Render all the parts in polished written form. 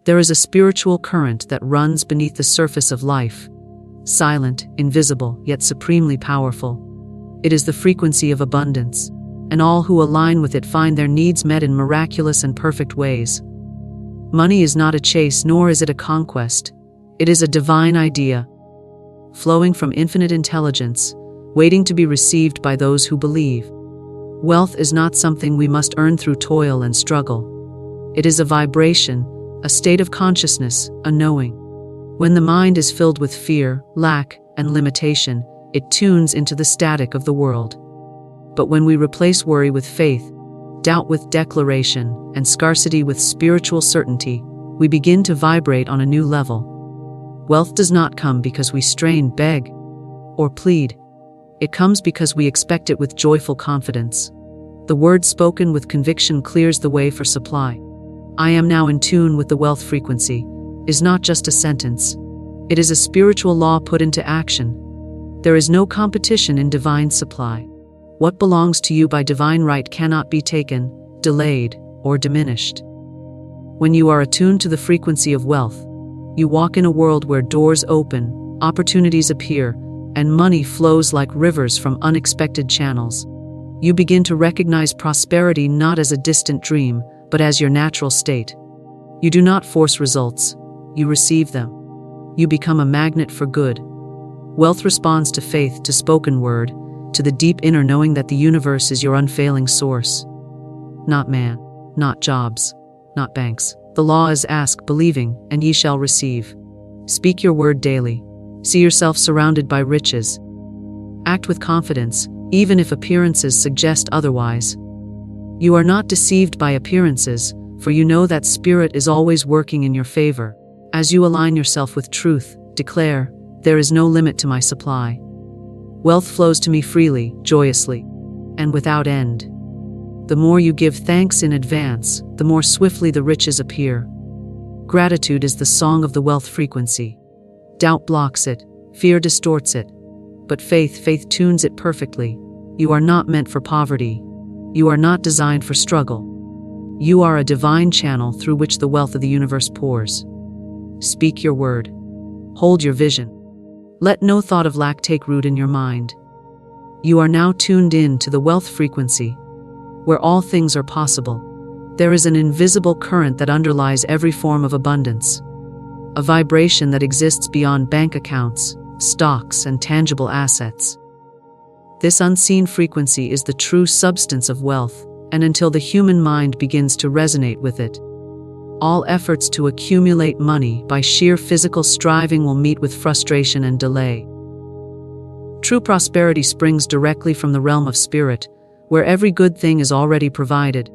There is a spiritual current that runs beneath the surface of life, silent, invisible, yet supremely powerful. It is the frequency of abundance, and all who align with it find their needs met in miraculous and perfect ways. Money is not a chase, nor is it a conquest. It is a divine idea, flowing from infinite intelligence, waiting to be received by those who believe. Wealth is not something we must earn through toil and struggle. It is a vibration, a state of consciousness, a knowing. When the mind is filled with fear, lack, and limitation, it tunes into the static of the world. But when we replace worry with faith, doubt with declaration, and scarcity with spiritual certainty, we begin to vibrate on a new level. Wealth does not come because we strain, beg, or plead. It comes because we expect it with joyful confidence. The word spoken with conviction clears the way for supply. "I am now in tune with the wealth frequency" is not just a sentence. It is a spiritual law put into action. There is no competition in divine supply. What belongs to you by divine right cannot be taken, delayed, or diminished. When you are attuned to the frequency of wealth, you walk in a world where doors open, opportunities appear, and money flows like rivers from unexpected channels. You begin to recognize prosperity not as a distant dream, but as your natural state. You do not force results, you receive them. You become a magnet for good. Wealth responds to faith, to spoken word, to the deep inner knowing that the universe is your unfailing source. Not man, not jobs, not banks. The law is ask, believing, and ye shall receive. Speak your word daily. See yourself surrounded by riches. Act with confidence, even if appearances suggest otherwise. You are not deceived by appearances, for you know that Spirit is always working in your favor. As you align yourself with truth, declare, "There is no limit to my supply." Wealth flows to me freely, joyously, and without end. The more you give thanks in advance, the more swiftly the riches appear. Gratitude is the song of the wealth frequency. Doubt blocks it, fear distorts it, but faith tunes it perfectly. You are not meant for poverty. You are not designed for struggle. You are a divine channel through which the wealth of the universe pours. Speak your word. Hold your vision. Let no thought of lack take root in your mind. You are now tuned in to the wealth frequency, where all things are possible. There is an invisible current that underlies every form of abundance, a vibration that exists beyond bank accounts, stocks, and tangible assets. This unseen frequency is the true substance of wealth, and until the human mind begins to resonate with it, all efforts to accumulate money by sheer physical striving will meet with frustration and delay. True prosperity springs directly from the realm of spirit, where every good thing is already provided,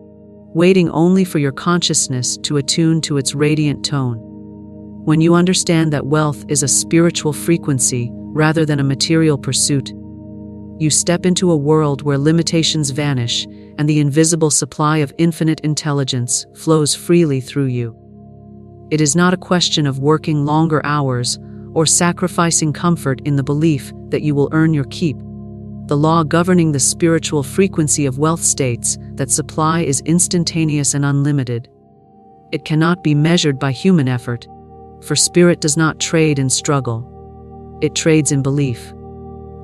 waiting only for your consciousness to attune to its radiant tone. When you understand that wealth is a spiritual frequency rather than a material pursuit, you step into a world where limitations vanish and the invisible supply of infinite intelligence flows freely through you. It is not a question of working longer hours or sacrificing comfort in the belief that you will earn your keep. The law governing the spiritual frequency of wealth states that supply is instantaneous and unlimited. It cannot be measured by human effort, for spirit does not trade in struggle. It trades in belief.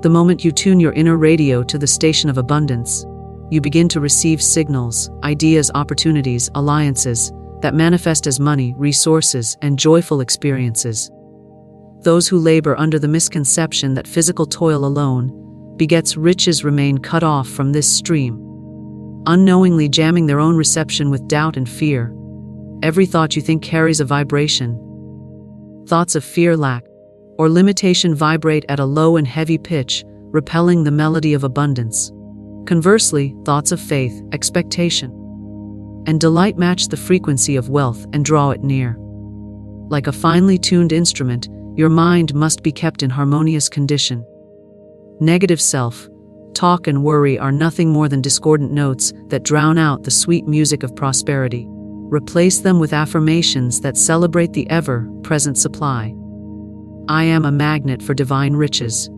The moment you tune your inner radio to the station of abundance, you begin to receive signals, ideas, opportunities, alliances that manifest as money, resources, and joyful experiences. Those who labor under the misconception that physical toil alone begets riches remain cut off from this stream, unknowingly jamming their own reception with doubt and fear. Every thought you think carries a vibration. Thoughts of fear, lack, or limitation vibrate at a low and heavy pitch, repelling the melody of abundance. Conversely, thoughts of faith, expectation, and delight match the frequency of wealth and draw it near. Like a finely tuned instrument, your mind must be kept in harmonious condition. Negative self-talk and worry are nothing more than discordant notes that drown out the sweet music of prosperity. Replace them with affirmations that celebrate the ever-present supply. I am a magnet for divine riches.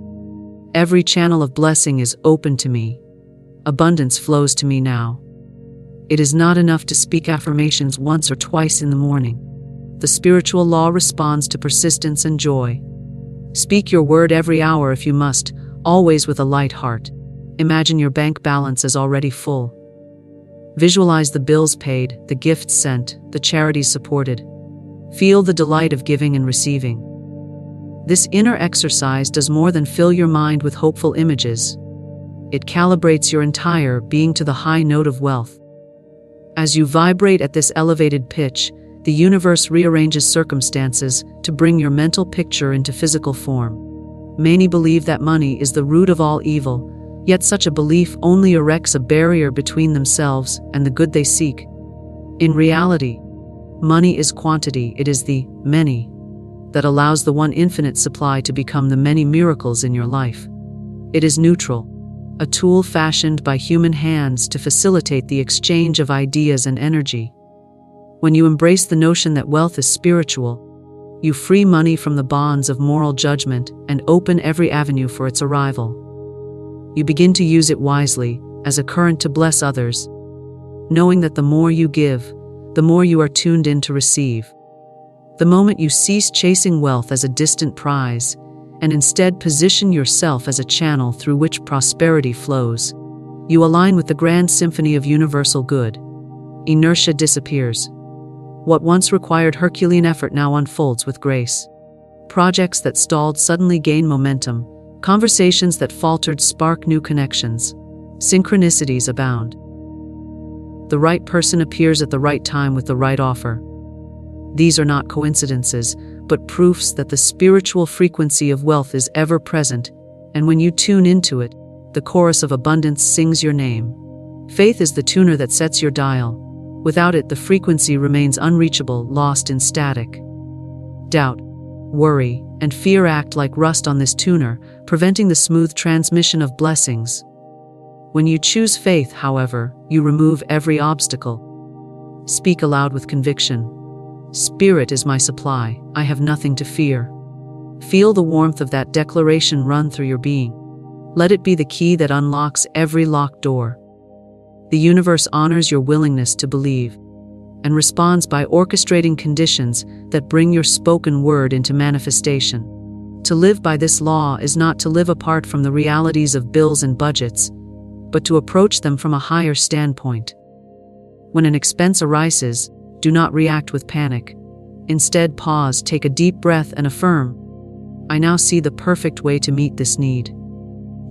Every channel of blessing is open to me. Abundance flows to me now. It is not enough to speak affirmations once or twice in the morning. the spiritual law responds to persistence and joy. Speak your word every hour if you must, always with a light heart. Imagine your bank balance as already full. Visualize the bills paid, the gifts sent, the charities supported. Feel the delight of giving and receiving. This inner exercise does more than fill your mind with hopeful images. It calibrates your entire being to the high note of wealth. As you vibrate at this elevated pitch, the universe rearranges circumstances to bring your mental picture into physical form. Many believe that money is the root of all evil, yet such a belief only erects a barrier between themselves and the good they seek. In reality, money is quantity. It is the many that allows the one infinite supply to become the many miracles in your life. It is neutral, a tool fashioned by human hands to facilitate the exchange of ideas and energy. When you embrace the notion that wealth is spiritual, you free money from the bonds of moral judgment and open every avenue for its arrival. You begin to use it wisely, as a current to bless others, knowing that the more you give, the more you are tuned in to receive. The moment you cease chasing wealth as a distant prize, and instead position yourself as a channel through which prosperity flows, you align with the grand symphony of universal good. Inertia disappears. What once required Herculean effort now unfolds with grace. Projects that stalled suddenly gain momentum. Conversations that faltered spark new connections. Synchronicities abound. The right person appears at the right time with the right offer. These are not coincidences, but proofs that the spiritual frequency of wealth is ever present, and when you tune into it, the chorus of abundance sings your name. Faith is the tuner that sets your dial. Without it, the frequency remains unreachable, lost in static. Doubt, worry, and fear act like rust on this tuner, preventing the smooth transmission of blessings. When you choose faith, however, you remove every obstacle. Speak aloud with conviction. Spirit is my supply, I have nothing to fear. Feel the warmth of that declaration run through your being. Let it be the key that unlocks every locked door. The universe honors your willingness to believe, and responds by orchestrating conditions that bring your spoken word into manifestation. To live by this law is not to live apart from the realities of bills and budgets, but to approach them from a higher standpoint. When an expense arises, do not react with panic. Instead, pause, take a deep breath, and affirm, I now see the perfect way to meet this need.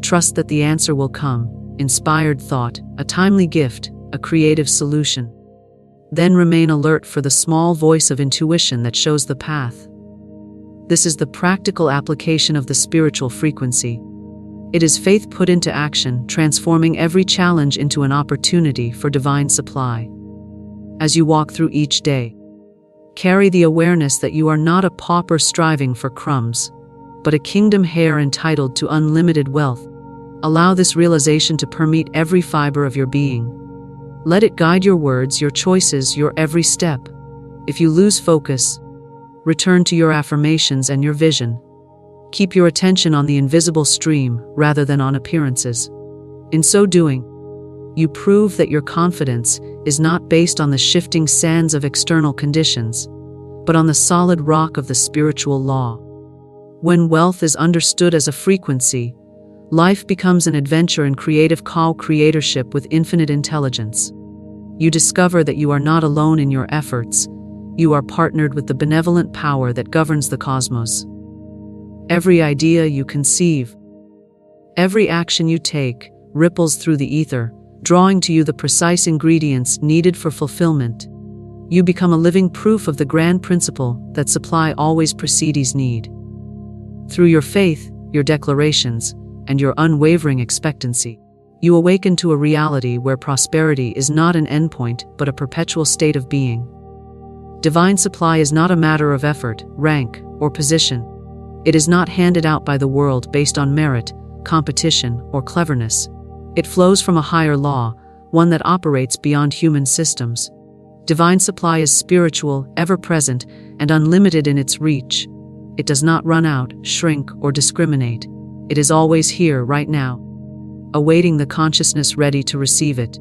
Trust that the answer will come. Inspired thought, a timely gift, a creative solution. Then remain alert for the small voice of intuition that shows the path. This is the practical application of the spiritual frequency. It is faith put into action, transforming every challenge into an opportunity for divine supply. As you walk through each day, carry the awareness that you are not a pauper striving for crumbs, but a kingdom heir entitled to unlimited wealth. Allow this realization to permeate every fiber of your being. Let it guide your words, your choices, your every step. If you lose focus, return to your affirmations and your vision. Keep your attention on the invisible stream rather than on appearances. In so doing, you prove that your confidence is not based on the shifting sands of external conditions, but on the solid rock of the spiritual law. When wealth is understood as a frequency, life becomes an adventure in creative co-creatorship with infinite intelligence. You discover that you are not alone in your efforts. You are partnered with the benevolent power that governs the cosmos. Every idea you conceive, every action you take, ripples through the ether, drawing to you the precise ingredients needed for fulfillment. You become a living proof of the grand principle that supply always precedes need. Through your faith, your declarations, and your unwavering expectancy, you awaken to a reality where prosperity is not an endpoint but a perpetual state of being. Divine supply is not a matter of effort, rank, or position. It is not handed out by the world based on merit, competition, or cleverness. It flows from a higher law, one that operates beyond human systems. Divine supply is spiritual, ever-present, and unlimited in its reach. It does not run out, shrink, or discriminate. It is always here, right now, awaiting the consciousness ready to receive it.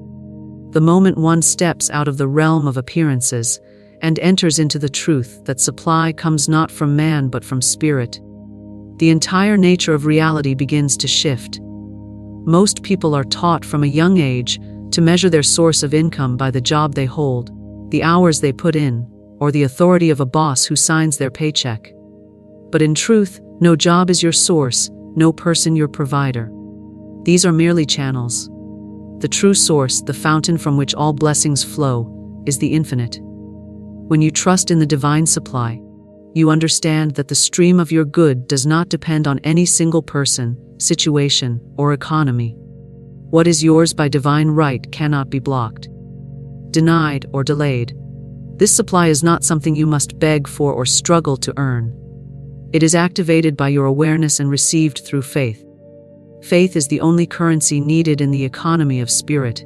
The moment one steps out of the realm of appearances and enters into the truth that supply comes not from man but from spirit. The entire nature of reality begins to shift. Most people are taught from a young age to measure their source of income by the job they hold, the hours they put in, or the authority of a boss who signs their paycheck. But in truth, no job is your source, no person your provider. These are merely channels. The true source, the fountain from which all blessings flow, is the infinite. When you trust in the divine supply, you understand that the stream of your good does not depend on any single person, situation, or economy. What is yours by divine right cannot be blocked, denied, or delayed. This supply is not something you must beg for or struggle to earn. It is activated by your awareness and received through faith. Faith is the only currency needed in the economy of spirit.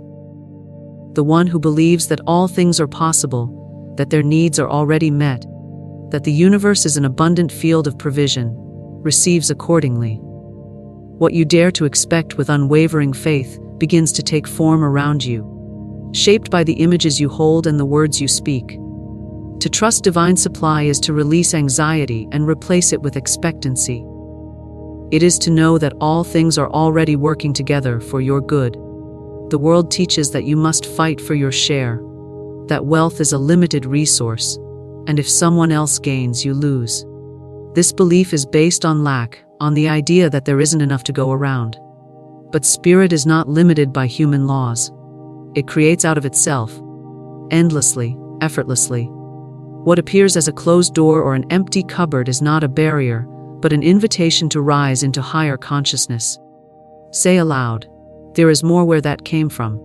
The one who believes that all things are possible, that their needs are already met, that the universe is an abundant field of provision, receives accordingly. What you dare to expect with unwavering faith begins to take form around you, shaped by the images you hold and the words you speak. To trust divine supply is to release anxiety and replace it with expectancy. It is to know that all things are already working together for your good. The world teaches that you must fight for your share, that wealth is a limited resource, and if someone else gains, you lose. This belief is based on lack, on the idea that there isn't enough to go around. But spirit is not limited by human laws. It creates out of itself, endlessly, effortlessly. What appears as a closed door or an empty cupboard is not a barrier, but an invitation to rise into higher consciousness. Say aloud, "There is more where that came from."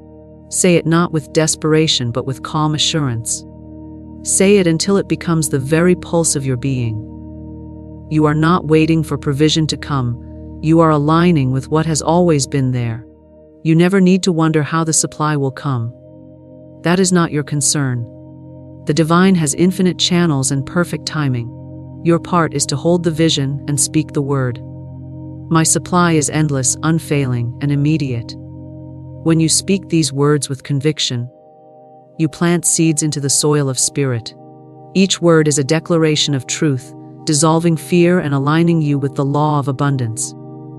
Say it not with desperation but with calm assurance. Say it until it becomes the very pulse of your being. You are not waiting for provision to come, you are aligning with what has always been there. You never need to wonder how the supply will come. That is not your concern. The divine has infinite channels and perfect timing. Your part is to hold the vision and speak the word. My supply is endless, unfailing, and immediate. When you speak these words with conviction, you plant seeds into the soil of spirit. Each word is a declaration of truth, dissolving fear and aligning you with the law of abundance.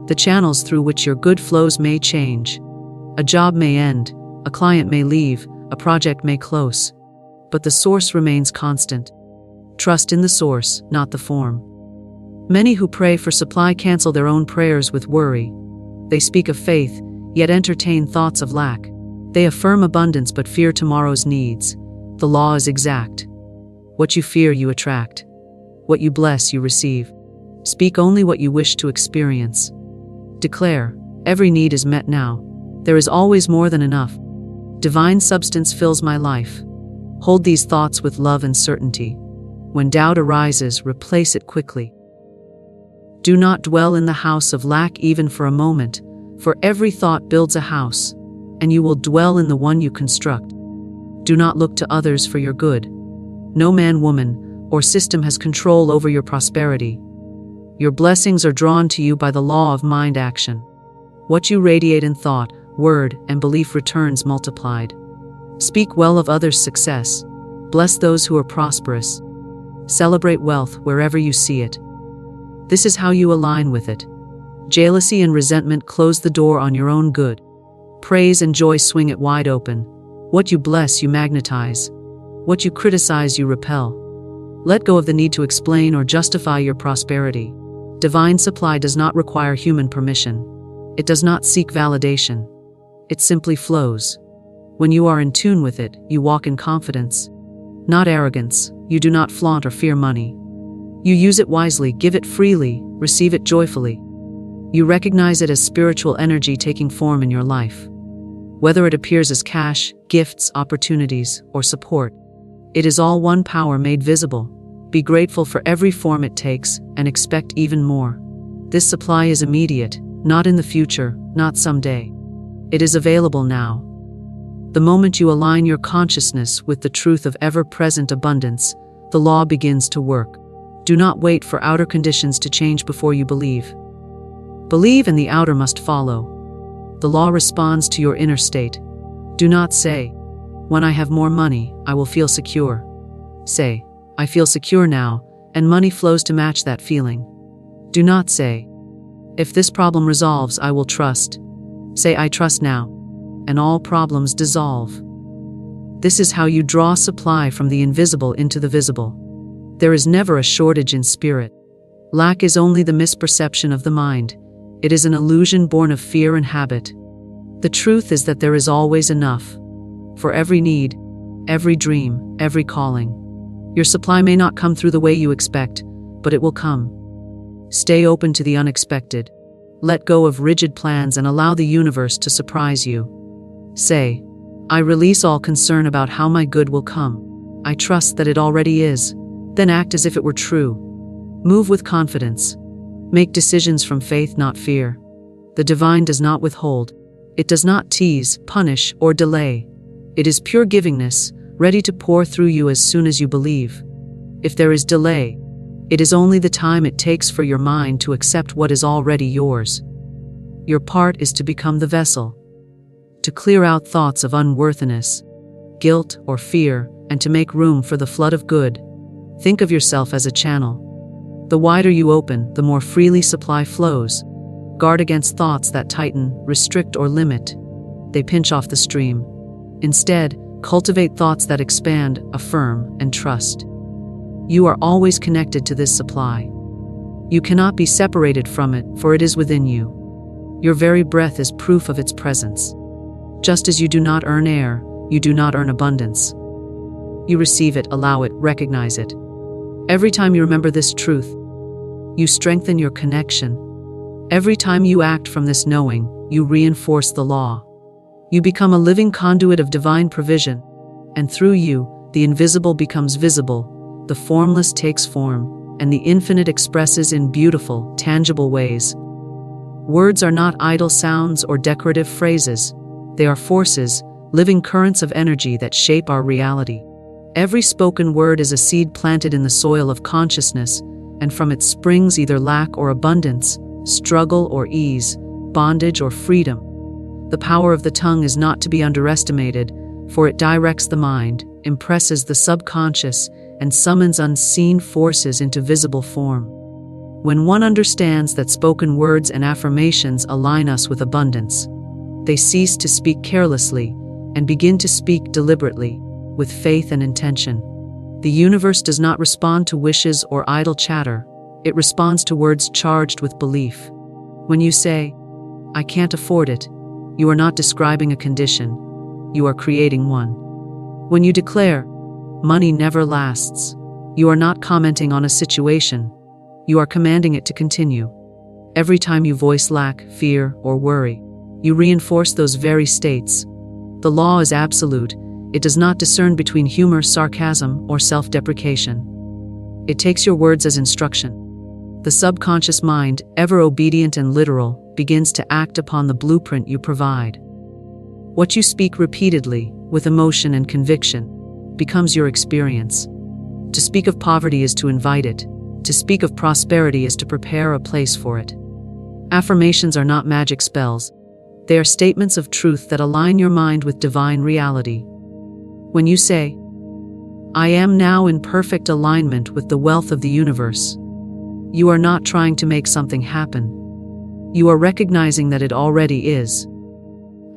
The channels through which your good flows may change. A job may end, a client may leave, a project may close, but the source remains constant. Trust in the source, not the form. Many who pray for supply cancel their own prayers with worry. They speak of faith, yet entertain thoughts of lack. They affirm abundance but fear tomorrow's needs. The law is exact. What you fear, you attract. What you bless, you receive. Speak only what you wish to experience. Declare, every need is met now. There is always more than enough. Divine substance fills my life. Hold these thoughts with love and certainty. When doubt arises, replace it quickly. Do not dwell in the house of lack even for a moment, for every thought builds a house, and you will dwell in the one you construct. Do not look to others for your good. No man, woman, or system has control over your prosperity. Your blessings are drawn to you by the law of mind action. What you radiate in thought, word, and belief returns multiplied. Speak well of others' success. Bless those who are prosperous. Celebrate wealth wherever you see it. This is how you align with it. Jealousy and resentment close the door on your own good. Praise and joy swing it wide open. What you bless, you magnetize. What you criticize, you repel. Let go of the need to explain or justify your prosperity. Divine supply does not require human permission. It does not seek validation. It simply flows. When you are in tune with it, you walk in confidence, not arrogance. You do not flaunt or fear money. You use it wisely, give it freely, receive it joyfully. You recognize it as spiritual energy taking form in your life. Whether it appears as cash, gifts, opportunities, or support, it is all one power made visible. Be grateful for every form it takes and expect even more. This supply is immediate, not in the future, not someday. It is available now. The moment you align your consciousness with the truth of ever-present abundance, the law begins to work. Do not wait for outer conditions to change before you believe. Believe and the outer must follow. The law responds to your inner state. Do not say, "When I have more money, I will feel secure." Say, I feel secure now, and money flows to match that feeling. Do not say, if this problem resolves, I will trust. Say, I trust now, and all problems dissolve. This is how you draw supply from the invisible into the visible. There is never a shortage in spirit. Lack is only the misperception of the mind. It is an illusion born of fear and habit. The truth is that there is always enough. For every need, every dream, every calling. Your supply may not come through the way you expect, but it will come. Stay open to the unexpected. Let go of rigid plans and allow the universe to surprise you. Say, I release all concern about how my good will come. I trust that it already is. Then act as if it were true. Move with confidence. Make decisions from faith, not fear. The divine does not withhold. It does not tease, punish, or delay. It is pure givingness, ready to pour through you as soon as you believe. If there is delay, it is only the time it takes for your mind to accept what is already yours. Your part is to become the vessel, to clear out thoughts of unworthiness, guilt, or fear, and to make room for the flood of good. Think of yourself as a channel. The wider you open, the more freely supply flows. Guard against thoughts that tighten, restrict, or limit. They pinch off the stream. Instead, cultivate thoughts that expand, affirm, and trust. You are always connected to this supply. You cannot be separated from it, for it is within you. Your very breath is proof of its presence. Just as you do not earn air, you do not earn abundance. You receive it, allow it, recognize it. Every time you remember this truth, you strengthen your connection. Every time you act from this knowing, you reinforce the law. You become a living conduit of divine provision, and through you, the invisible becomes visible, the formless takes form, and the infinite expresses in beautiful, tangible ways. Words are not idle sounds or decorative phrases. They are forces, living currents of energy that shape our reality. Every spoken word is a seed planted in the soil of consciousness, and from it springs either lack or abundance, struggle or ease, bondage or freedom. The power of the tongue is not to be underestimated, for it directs the mind, impresses the subconscious, and summons unseen forces into visible form. When one understands that spoken words and affirmations align us with abundance, they cease to speak carelessly and begin to speak deliberately, with faith and intention. The universe does not respond to wishes or idle chatter. It responds to words charged with belief. When you say, I can't afford it, you are not describing a condition. You are creating one. When you declare, money never lasts, you are not commenting on a situation. You are commanding it to continue. Every time you voice lack, fear, or worry, you reinforce those very states. The law is absolute. It does not discern between humor, sarcasm, or self-deprecation. It takes your words as instruction. The subconscious mind, ever obedient and literal, begins to act upon the blueprint you provide. What you speak repeatedly, with emotion and conviction, becomes your experience. To speak of poverty is to invite it. To speak of prosperity is to prepare a place for it. Affirmations are not magic spells. They are statements of truth that align your mind with divine reality. When you say, I am now in perfect alignment with the wealth of the universe, you are not trying to make something happen. You are recognizing that it already is.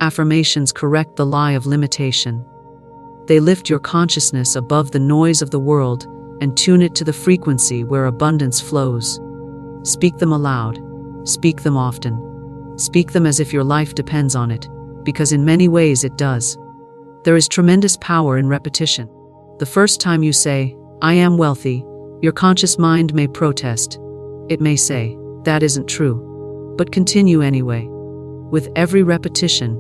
Affirmations correct the lie of limitation. They lift your consciousness above the noise of the world and tune it to the frequency where abundance flows. Speak them aloud. Speak them often. Speak them as if your life depends on it, because in many ways it does. There is tremendous power in repetition. The first time you say, I am wealthy, your conscious mind may protest. It may say, that isn't true. But continue anyway. With every repetition,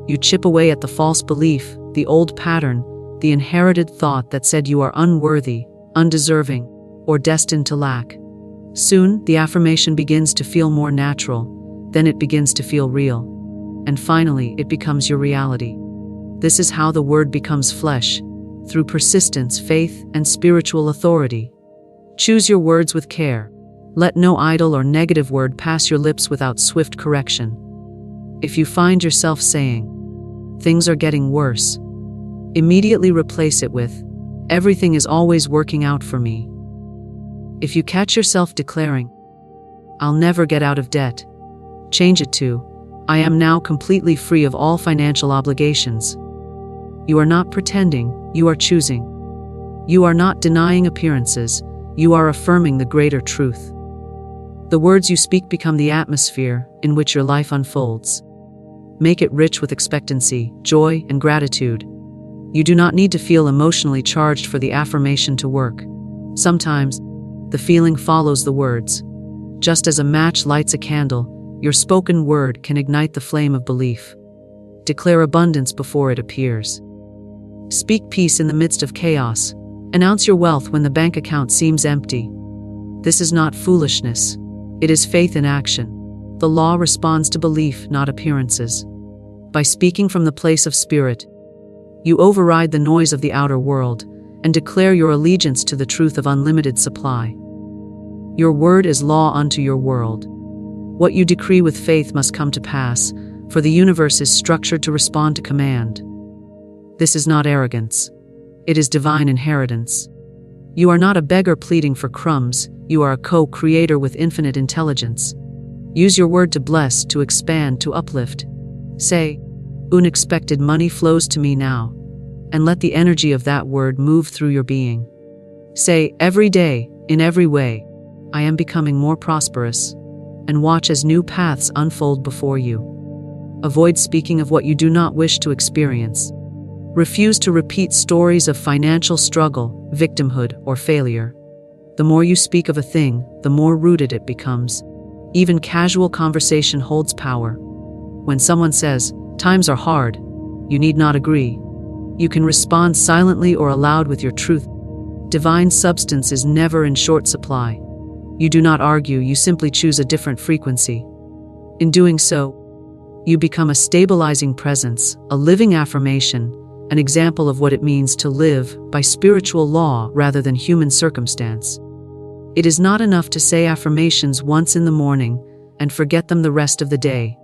you chip away at the false belief, the old pattern, the inherited thought that said you are unworthy, undeserving, or destined to lack. Soon, the affirmation begins to feel more natural, then it begins to feel real. And finally, it becomes your reality. This is how the word becomes flesh, through persistence, faith, and spiritual authority. Choose your words with care. Let no idle or negative word pass your lips without swift correction. If you find yourself saying, things are getting worse, immediately replace it with, Everything is always working out for me. If you catch yourself declaring, "I'll never get out of debt," change it to, "I am now completely free of all financial obligations." You are not pretending, you are choosing. You are not denying appearances, you are affirming the greater truth. The words you speak become the atmosphere in which your life unfolds. Make it rich with expectancy, joy, and gratitude. You do not need to feel emotionally charged for the affirmation to work. Sometimes, the feeling follows the words. Just as a match lights a candle, your spoken word can ignite the flame of belief. Declare abundance before it appears. Speak peace in the midst of chaos. Announce your wealth when the bank account seems empty. This is not foolishness. It is faith in action. The law responds to belief, not appearances. By speaking from the place of spirit, you override the noise of the outer world and declare your allegiance to the truth of unlimited supply. Your word is law unto your world. What you decree with faith must come to pass, for the universe is structured to respond to command. This is not arrogance. It is divine inheritance. You are not a beggar pleading for crumbs, you are a co-creator with infinite intelligence. Use your word to bless, to expand, to uplift. Say, "Unexpected money flows to me now," and let the energy of that word move through your being. Say, "Every day, in every way, I am becoming more prosperous," and watch as new paths unfold before you. Avoid speaking of what you do not wish to experience. Refuse to repeat stories of financial struggle, victimhood, or failure. The more you speak of a thing, the more rooted it becomes. Even casual conversation holds power. When someone says, "Times are hard," you need not agree. You can respond silently or aloud with your truth. Divine substance is never in short supply. You do not argue, you simply choose a different frequency. In doing so, you become a stabilizing presence, a living affirmation, an example of what it means to live by spiritual law rather than human circumstance. It is not enough to say affirmations once in the morning and forget them the rest of the day.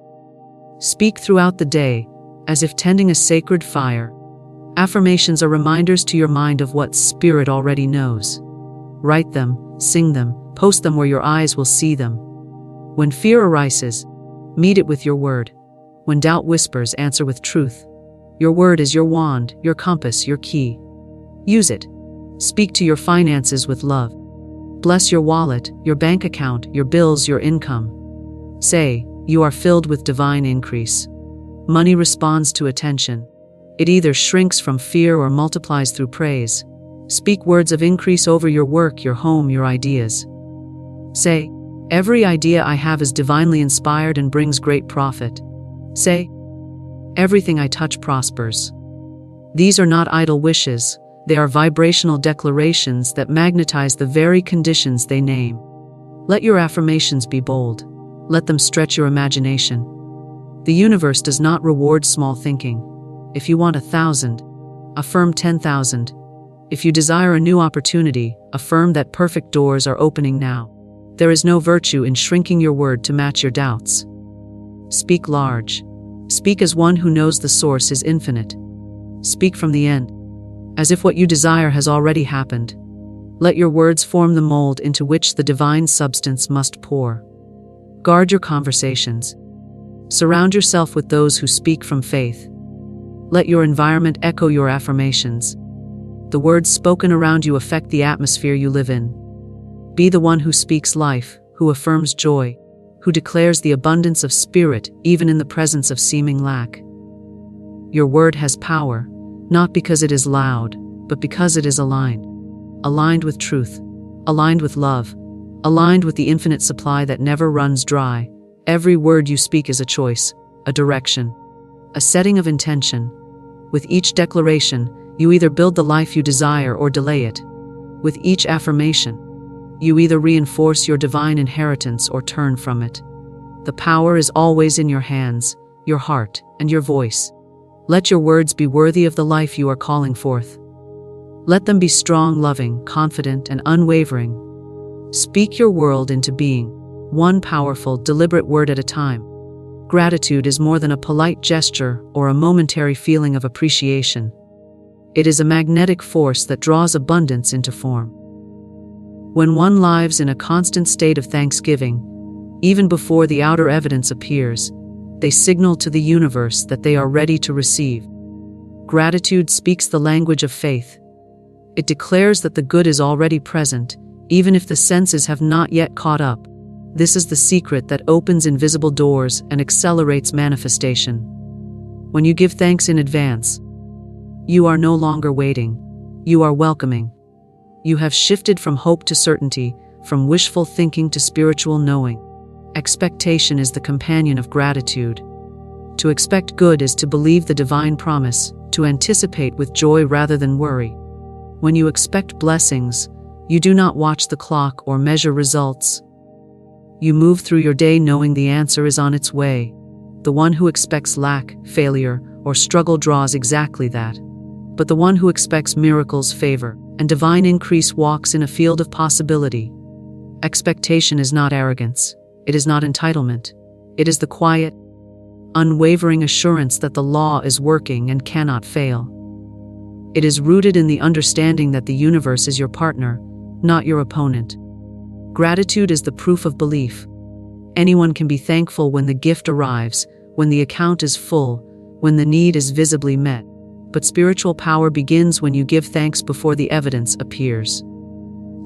Speak throughout the day, as if tending a sacred fire. Affirmations are reminders to your mind of what spirit already knows. Write them, sing them, post them where your eyes will see them. When fear arises, meet it with your word. When doubt whispers, answer with truth. Your word is your wand, your compass, your key. Use it. Speak to your finances with love. Bless your wallet, your bank account, your bills, your income. Say, "You are filled with divine increase." Money responds to attention. It either shrinks from fear or multiplies through praise. Speak words of increase over your work, your home, your ideas. Say, "Every idea I have is divinely inspired and brings great profit." Say, "Everything I touch prospers." These are not idle wishes, they are vibrational declarations that magnetize the very conditions they name. Let your affirmations be bold. Let them stretch your imagination. The universe does not reward small thinking. If you want 1,000, affirm 10,000. If you desire a new opportunity, affirm that perfect doors are opening now. There is no virtue in shrinking your word to match your doubts. Speak large. Speak as one who knows the source is infinite. Speak from the end, as if what you desire has already happened. Let your words form the mold into which the divine substance must pour. Guard your conversations. Surround yourself with those who speak from faith. Let your environment echo your affirmations. The words spoken around you affect the atmosphere you live in. Be the one who speaks life, who affirms joy, who declares the abundance of spirit even in the presence of seeming lack. Your word has power, not because it is loud, but because it is aligned. Aligned with truth, aligned with love, aligned with the infinite supply that never runs dry. Every word you speak is a choice, a direction, a setting of intention. With each declaration, you either build the life you desire or delay it. With each affirmation, you either reinforce your divine inheritance or turn from it. The power is always in your hands, your heart, and your voice. Let your words be worthy of the life you are calling forth. Let them be strong, loving, confident, and unwavering. Speak your world into being, one powerful, deliberate word at a time. Gratitude is more than a polite gesture or a momentary feeling of appreciation. It is a magnetic force that draws abundance into form. When one lives in a constant state of thanksgiving, even before the outer evidence appears, they signal to the universe that they are ready to receive. Gratitude speaks the language of faith. It declares that the good is already present, even if the senses have not yet caught up. This is the secret that opens invisible doors and accelerates manifestation. When you give thanks in advance, you are no longer waiting. You are welcoming. You have shifted from hope to certainty, from wishful thinking to spiritual knowing. Expectation is the companion of gratitude. To expect good is to believe the divine promise, to anticipate with joy rather than worry. When you expect blessings, you do not watch the clock or measure results. You move through your day knowing the answer is on its way. The one who expects lack, failure, or struggle draws exactly that. But the one who expects miracles, favor, and divine increase walks in a field of possibility. Expectation is not arrogance. It is not entitlement. It is the quiet, unwavering assurance that the law is working and cannot fail. It is rooted in the understanding that the universe is your partner, not your opponent. Gratitude is the proof of belief. Anyone can be thankful when the gift arrives, when the account is full, when the need is visibly met. But spiritual power begins when you give thanks before the evidence appears.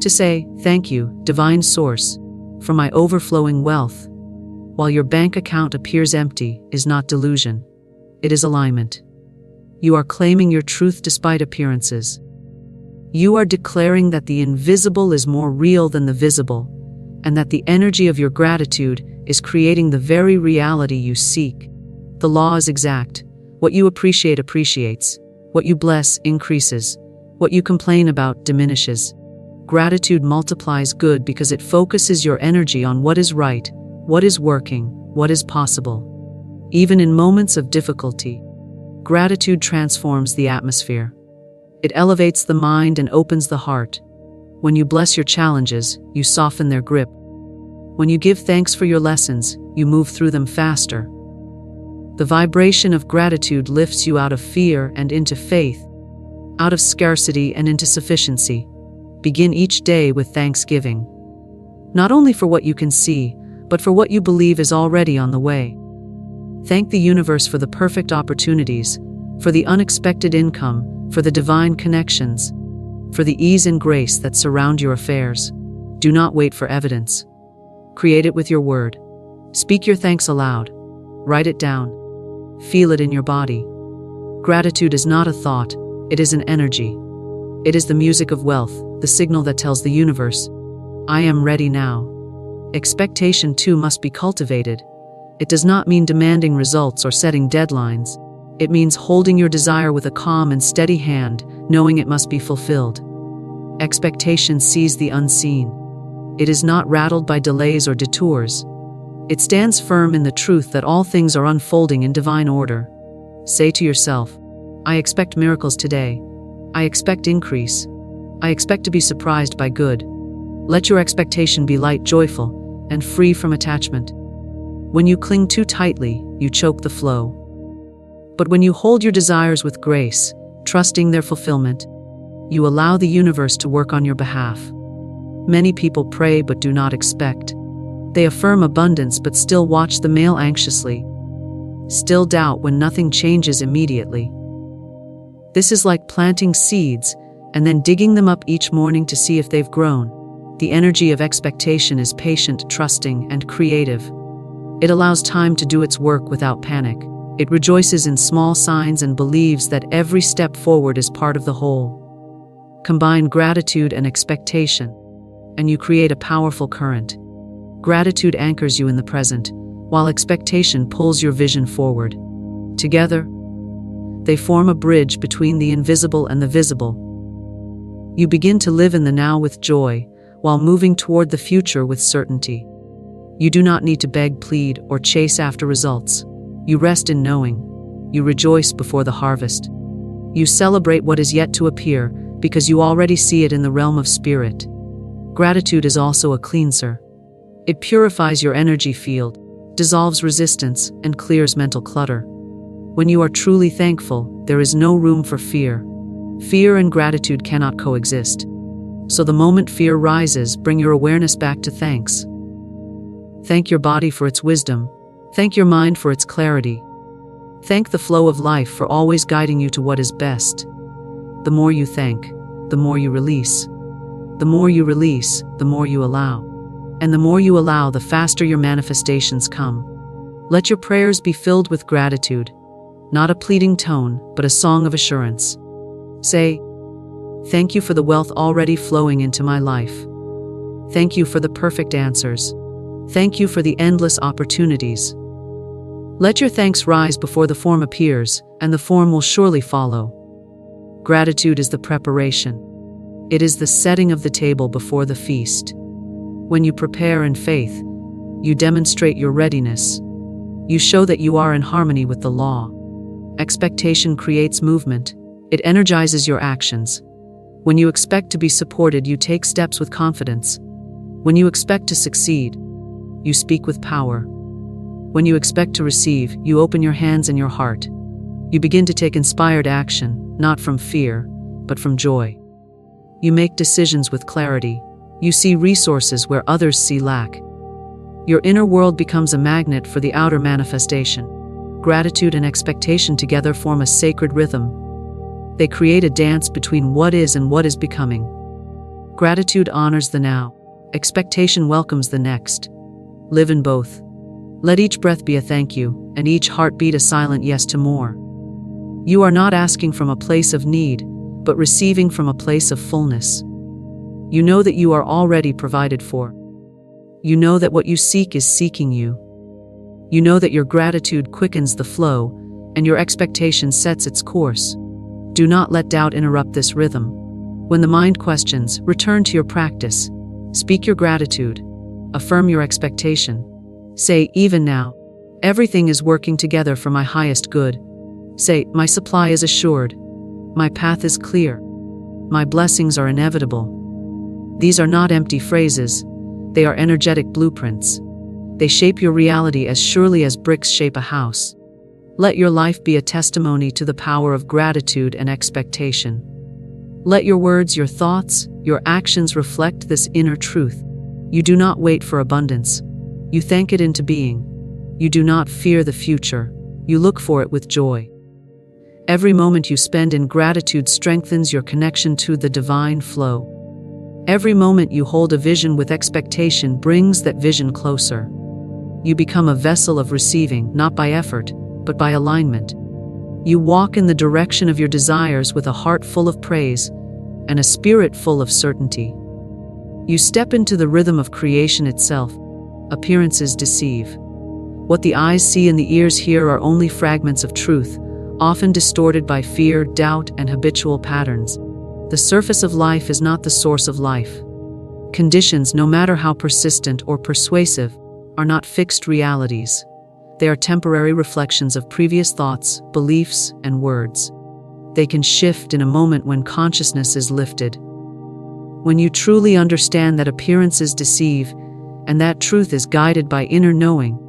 To say, "Thank you, divine source, for my overflowing wealth," while your bank account appears empty, is not delusion. It is alignment. You are claiming your truth despite appearances. You are declaring that the invisible is more real than the visible, and that the energy of your gratitude is creating the very reality you seek. The law is exact. What you appreciate appreciates. What you bless increases. What you complain about diminishes. Gratitude multiplies good because it focuses your energy on what is right, what is working, what is possible. Even in moments of difficulty, gratitude transforms the atmosphere. It elevates the mind and opens the heart. When you bless your challenges, you soften their grip. When you give thanks for your lessons, you move through them faster. The vibration of gratitude lifts you out of fear and into faith, out of scarcity and into sufficiency. Begin each day with thanksgiving, not only for what you can see, but for what you believe is already on the way. Thank the universe for the perfect opportunities, for the unexpected income, for the divine connections, for the ease and grace that surround your affairs. Do not wait for evidence. Create it with your word. Speak your thanks aloud. Write it down. Feel it in your body. Gratitude is not a thought, it is an energy. It is the music of wealth, the signal that tells the universe, "I am ready now." Expectation too must be cultivated. It does not mean demanding results or setting deadlines. It means holding your desire with a calm and steady hand, knowing it must be fulfilled. Expectation sees the unseen. It is not rattled by delays or detours. It stands firm in the truth that all things are unfolding in divine order. Say to yourself, "I expect miracles today. I expect increase. I expect to be surprised by good." Let your expectation be light, joyful, and free from attachment. When you cling too tightly, you choke the flow. But when you hold your desires with grace, trusting their fulfillment, you allow the universe to work on your behalf. Many people pray but do not expect. They affirm abundance but still watch the mail anxiously, still doubt when nothing changes immediately. This is like planting seeds and then digging them up each morning to see if they've grown. The energy of expectation is patient, trusting, and creative. It allows time to do its work without panic. It rejoices in small signs and believes that every step forward is part of the whole. Combine gratitude and expectation, and you create a powerful current. Gratitude anchors you in the present, while expectation pulls your vision forward. Together, they form a bridge between the invisible and the visible. You begin to live in the now with joy, while moving toward the future with certainty. You do not need to beg, plead, or chase after results. You rest in knowing. You rejoice before the harvest. You celebrate what is yet to appear, because you already see it in the realm of spirit. Gratitude is also a cleanser. It purifies your energy field, dissolves resistance, and clears mental clutter. When you are truly thankful, there is no room for fear. Fear and gratitude cannot coexist. So the moment fear rises, bring your awareness back to thanks. Thank your body for its wisdom. Thank your mind for its clarity. Thank the flow of life for always guiding you to what is best. The more you thank, the more you release. The more you release, the more you allow. And the more you allow, the faster your manifestations come. Let your prayers be filled with gratitude, not a pleading tone, but a song of assurance. Say, "Thank you for the wealth already flowing into my life. Thank you for the perfect answers. Thank you for the endless opportunities." Let your thanks rise before the form appears, and the form will surely follow. Gratitude is the preparation. It is the setting of the table before the feast. When you prepare in faith, you demonstrate your readiness. You show that you are in harmony with the law. Expectation creates movement. It energizes your actions. When you expect to be supported, you take steps with confidence. When you expect to succeed, you speak with power. When you expect to receive, you open your hands and your heart. You begin to take inspired action, not from fear, but from joy. You make decisions with clarity. You see resources where others see lack. Your inner world becomes a magnet for the outer manifestation. Gratitude and expectation together form a sacred rhythm. They create a dance between what is and what is becoming. Gratitude honors the now. Expectation welcomes the next. Live in both. Let each breath be a thank you, and each heartbeat a silent yes to more. You are not asking from a place of need, but receiving from a place of fullness. You know that you are already provided for. You know that what you seek is seeking you. You know that your gratitude quickens the flow, and your expectation sets its course. Do not let doubt interrupt this rhythm. When the mind questions, return to your practice. Speak your gratitude. Affirm your expectation. Say, even now, everything is working together for my highest good. Say, my supply is assured. My path is clear. My blessings are inevitable. These are not empty phrases. They are energetic blueprints. They shape your reality as surely as bricks shape a house. Let your life be a testimony to the power of gratitude and expectation. Let your words, your thoughts, your actions reflect this inner truth. You do not wait for abundance. You thank it into being. You do not fear the future. You look for it with joy. Every moment you spend in gratitude strengthens your connection to the divine flow. Every moment you hold a vision with expectation brings that vision closer. You become a vessel of receiving, not by effort, but by alignment. You walk in the direction of your desires with a heart full of praise and a spirit full of certainty. You step into the rhythm of creation itself. Appearances deceive. What the eyes see and the ears hear are only fragments of truth, often distorted by fear, doubt, and habitual patterns. The surface of life is not the source of life. Conditions, no matter how persistent or persuasive, are not fixed realities. They are temporary reflections of previous thoughts, beliefs, and words. They can shift in a moment when consciousness is lifted. When you truly understand that appearances deceive, and that truth is guided by inner knowing,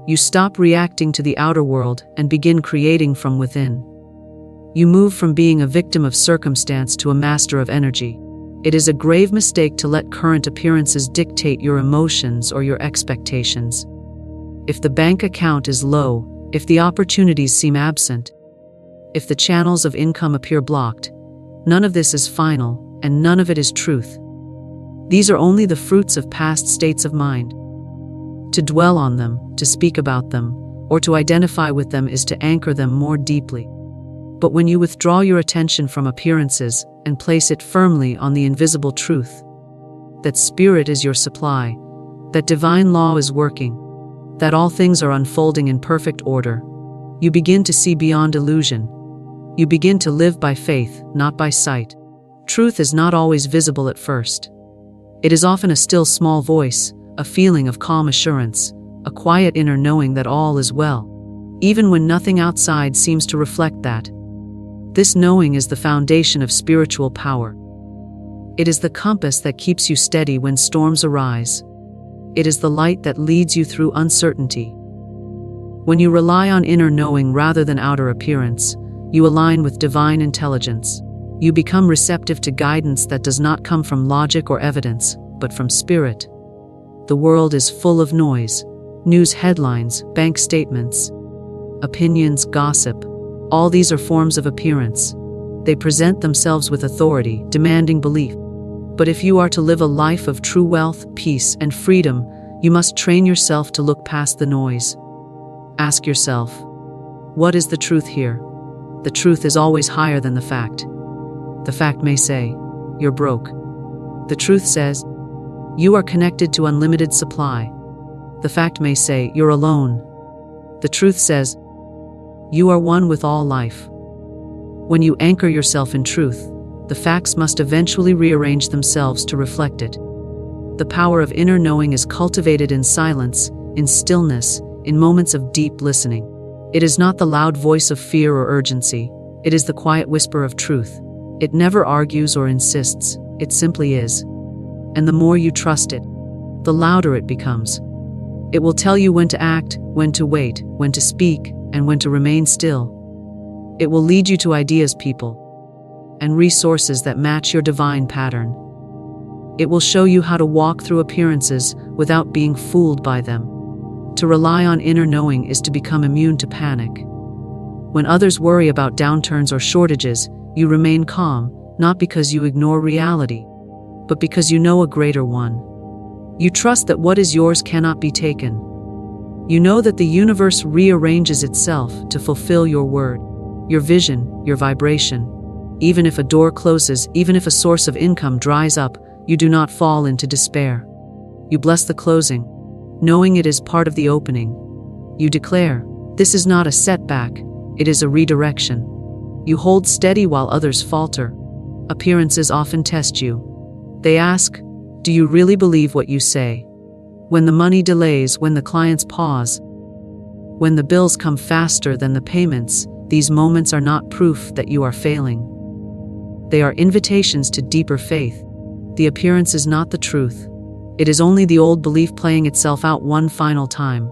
you stop reacting to the outer world and begin creating from within. You move from being a victim of circumstance to a master of energy. It is a grave mistake to let current appearances dictate your emotions or your expectations. If the bank account is low, if the opportunities seem absent, if the channels of income appear blocked, none of this is final, and none of it is truth. These are only the fruits of past states of mind. To dwell on them, to speak about them, or to identify with them is to anchor them more deeply. But when you withdraw your attention from appearances and place it firmly on the invisible truth, that spirit is your supply, that divine law is working, that all things are unfolding in perfect order, you begin to see beyond illusion. You begin to live by faith, not by sight. Truth is not always visible at first. It is often a still small voice, a feeling of calm assurance, a quiet inner knowing that all is well, even when nothing outside seems to reflect that. This knowing is the foundation of spiritual power. It is the compass that keeps you steady when storms arise. It is the light that leads you through uncertainty. When you rely on inner knowing rather than outer appearance, you align with divine intelligence. You become receptive to guidance that does not come from logic or evidence, but from spirit. The world is full of noise, news headlines, bank statements, opinions, gossip. All these are forms of appearance. They present themselves with authority, demanding belief. But if you are to live a life of true wealth, peace, and freedom, you must train yourself to look past the noise. Ask yourself, what is the truth here? The truth is always higher than the fact. The fact may say, you're broke. The truth says, you are connected to unlimited supply. The fact may say, you're alone. The truth says, you are one with all life. When you anchor yourself in truth, the facts must eventually rearrange themselves to reflect it. The power of inner knowing is cultivated in silence, in stillness, in moments of deep listening. It is not the loud voice of fear or urgency. It is the quiet whisper of truth. It never argues or insists. It simply is. And the more you trust it, the louder it becomes. It will tell you when to act, when to wait, when to speak, and when to remain still. It will lead you to ideas, people, and resources that match your divine pattern. It will show you how to walk through appearances without being fooled by them. To rely on inner knowing is to become immune to panic. When others worry about downturns or shortages, you remain calm, not because you ignore reality, but because you know a greater one. You trust that what is yours cannot be taken. You know that the universe rearranges itself to fulfill your word, your vision, your vibration. Even if a door closes, even if a source of income dries up, you do not fall into despair. You bless the closing, knowing it is part of the opening. You declare, this is not a setback, it is a redirection. You hold steady while others falter. Appearances often test you. They ask, do you really believe what you say? When the money delays, when the clients pause, when the bills come faster than the payments, these moments are not proof that you are failing. They are invitations to deeper faith. The appearance is not the truth. It is only the old belief playing itself out one final time.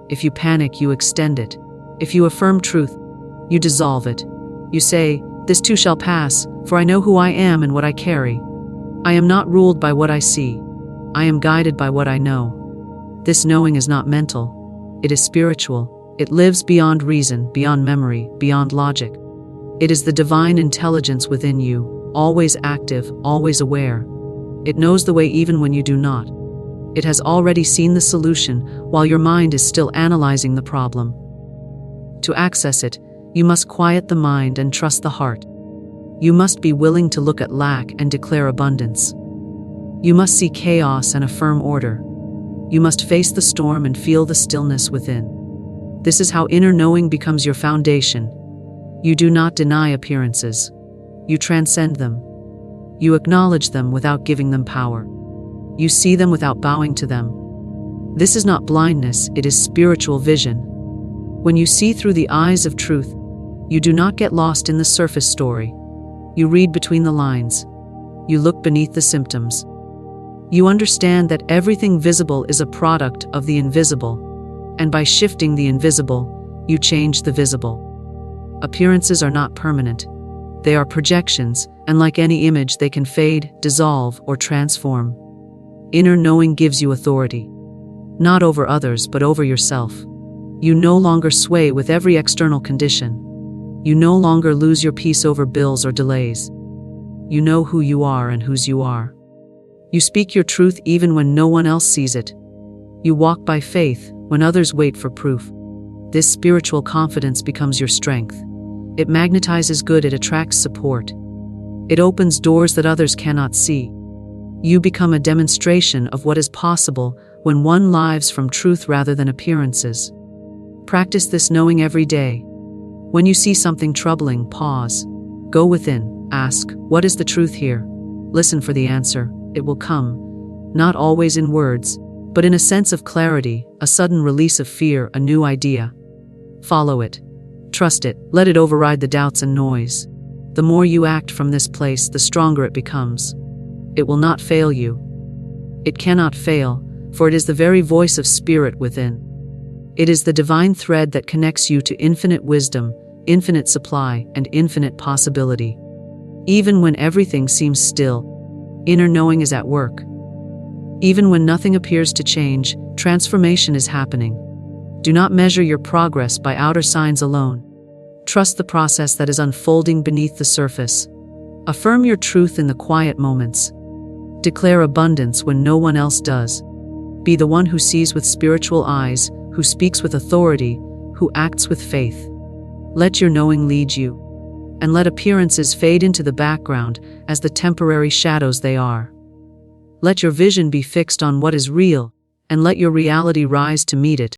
If you panic, you extend it. If you affirm truth, you dissolve it. You say, this too shall pass, for I know who I am and what I carry. I am not ruled by what I see. I am guided by what I know. This knowing is not mental. It is spiritual. It lives beyond reason, beyond memory, beyond logic. It is the divine intelligence within you, always active, always aware. It knows the way even when you do not. It has already seen the solution while your mind is still analyzing the problem. To access it, you must quiet the mind and trust the heart. You must be willing to look at lack and declare abundance. You must see chaos and affirm order. You must face the storm and feel the stillness within. This is how inner knowing becomes your foundation. You do not deny appearances. You transcend them. You acknowledge them without giving them power. You see them without bowing to them. This is not blindness, it is spiritual vision. When you see through the eyes of truth, you do not get lost in the surface story. You read between the lines. You look beneath the symptoms. You understand that everything visible is a product of the invisible, and by shifting the invisible, you change the visible. Appearances are not permanent. They are projections, and like any image, they can fade, dissolve, or transform. Inner knowing gives you authority, not over others, but over yourself. You no longer sway with every external condition. You no longer lose your peace over bills or delays. You know who you are and whose you are. You speak your truth even when no one else sees it. You walk by faith when others wait for proof. This spiritual confidence becomes your strength. It magnetizes good, it attracts support. It opens doors that others cannot see. You become a demonstration of what is possible when one lives from truth rather than appearances. Practice this knowing every day. When you see something troubling, pause. Go within. Ask, what is the truth here? Listen for the answer. It will come, not always in words, but in a sense of clarity, a sudden release of fear, a new idea. Follow it. Trust it. Let it override the doubts and noise. The more you act from this place, the stronger it becomes. It will not fail you. It cannot fail, for it is the very voice of spirit within. It is the divine thread that connects you to infinite wisdom, infinite supply, and infinite possibility. Even when everything seems still, inner knowing is at work. Even when nothing appears to change, transformation is happening. Do not measure your progress by outer signs alone. Trust the process that is unfolding beneath the surface. Affirm your truth in the quiet moments. Declare abundance when no one else does. Be the one who sees with spiritual eyes, who speaks with authority, who acts with faith. Let your knowing lead you, and let appearances fade into the background as the temporary shadows they are. Let your vision be fixed on what is real, and let your reality rise to meet it.